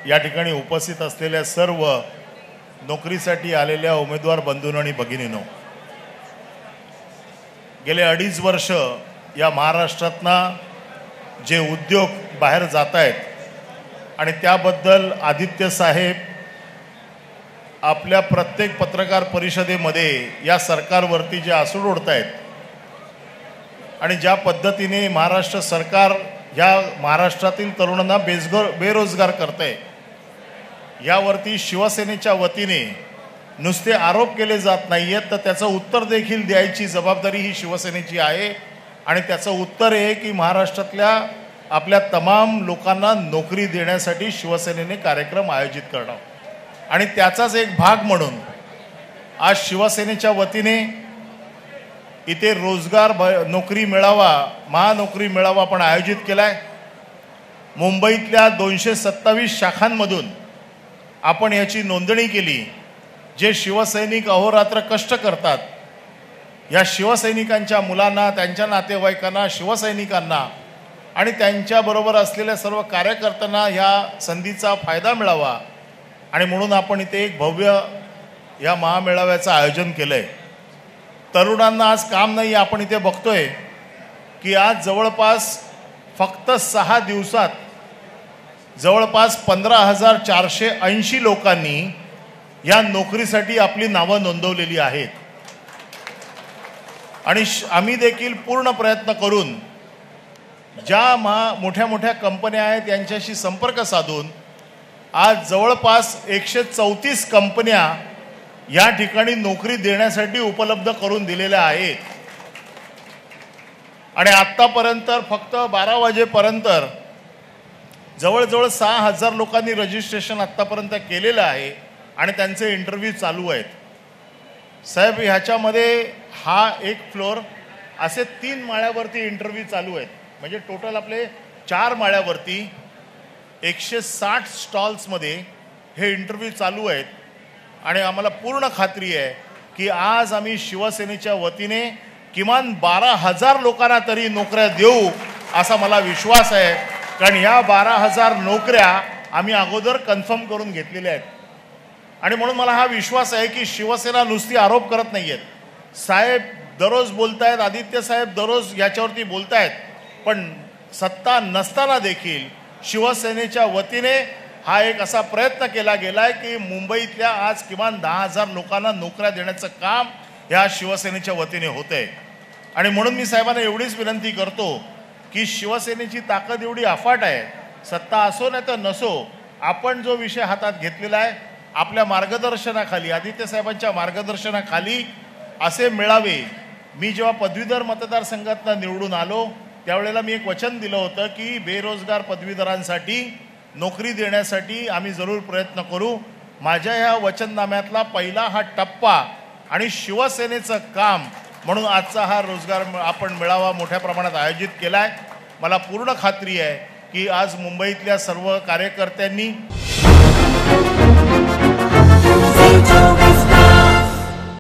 या ठिकाणी उपस्थित असलेल्या सर्व नोकरीसाठी आलेल्या उमेदवार बंधूंनो आणि भगिनींनो, गेले 2.5 वर्ष या महाराष्ट्रातनं जे उद्योग बाहेर जात आहेत आणि त्याबद्दल आदित्य साहेब आपल्या प्रत्येक पत्रकार परिषदेमध्ये या सरकारवरती जे आसूड ओढत आहेत आणि ज्या पद्धतीने महाराष्ट्र सरकार या महाराष्ट्रातील तरुणांना बेरोजगार करते, यावरती शिवसेनेच्या वतीने नुसते आरोप केले जात नाहीयेत, तर त्याचं उत्तर देखील द्यायची जबाबदारी ही शिवसेनेची आहे। आणि त्याचं उत्तर आहे की महाराष्ट्रातल्या आपल्या तमाम लोकांना नोकरी देण्यासाठी शिवसेनेने कार्यक्रम आयोजित करणं आणि त्याचाच एक भाग म्हणून आज शिवसेनेच्या वतीने इथे रोजगार नोकरी मेळावा, महानोकरी मेळावा पण आयोजित केलाय। मुंबईतल्या 227 शाखांमधून आपण याची नोंदणी केली। जे शिवसैनिक अहोरात्र कष्ट करतात, या शिवसैनिकांच्या मुलांना, त्यांच्या नातेवाईकांना, शिवसैनिकांना आणि त्यांच्याबरोबर असलेल्या सर्व कार्यकर्त्यांना ह्या संधीचा फायदा मिळावा आणि म्हणून आपण इथे एक भव्य या महामेळाव्याचं आयोजन केलंय। तरुणांना आज काम नाही, आपण इथे बघतोय की आज जवळपास फक्त 6 दिवसात जवळपास 15,480 लोकांनी या नोकरीसाठी आपली नावं नोंदवलेली आहेत आणि आम्ही देखील पूर्ण प्रयत्न करून ज्या मोठ्या मोठ्या कंपन्या आहेत यांच्याशी संपर्क साधून आज जवळपास 134 कंपन्या या ठिकाणी नोकरी देण्यासाठी उपलब्ध करून दिलेल्या आहेत आणि आतापर्यंत फक्त 12 वाजेपर्यंत जवळजवळ 6,000 लोकांनी रजिस्ट्रेशन आतापर्यंत केलेलं आहे आणि त्यांचे इंटरव्ह्यू चालू आहेत। साहेब, ह्याच्यामध्ये हा एक फ्लोर असे 3 माळ्यावरती इंटरव्ह्यू चालू आहेत, म्हणजे टोटल आपले 4 माळ्यावरती 160 स्टॉल्समध्ये हे इंटरव्ह्यू चालू आहेत आणि आम्हाला पूर्ण खात्री आहे की आज आम्ही शिवसेनेच्या वतीने किमान 12,000 लोकांना तरी नोकऱ्या देऊ असा मला विश्वास आहे, कारण या 12,000 नोकऱ्या आम्ही अगोदर कन्फर्म करून घेतलेल्या आहेत आणि म्हणून मला हा विश्वास आहे की शिवसेना नुसती आरोप करत नाहीयेत। साहेब दररोज बोलतायत, आदित्य साहेब दररोज याच्यावरती बोलतायत, पण सत्ता नसताना देखील शिवसेनेच्या वतीने हा एक असा प्रयत्न केला गेलाय की मुंबईतल्या आज किमान 10,000 लोकांना नोकऱ्या देण्याचं काम या शिवसेनेच्या वतीने होतंय आणि म्हणून मी साहेबांना एवढीच विनंती करतो की शिवसेनेची ताकद एवढी अफाट आहे, सत्ता असो नाही तर नसो, आपण जो विषय हातात घेतलेला आहे आपल्या मार्गदर्शनाखाली, आदित्य साहेबांच्या मार्गदर्शनाखाली असे मेळावे, मी जेव्हा पदवीधर मतदारसंघातून निवडून आलो त्यावेळेला मी एक वचन दिलं होतं की बेरोजगार पदवीधरांसाठी नोकरी देण्यासाठी आम्ही जरूर प्रयत्न करू। माझ्या ह्या वचननाम्यातला पहिला हा टप्पा आणि शिवसेनेचं काम म्हणून आजचा हा रोजगार आपण मेळावा मोठ्या प्रमाणात आयोजित केलाय। मला पूर्ण खात्री आहे की आज मुंबईतल्या सर्व कार्यकर्त्यांनी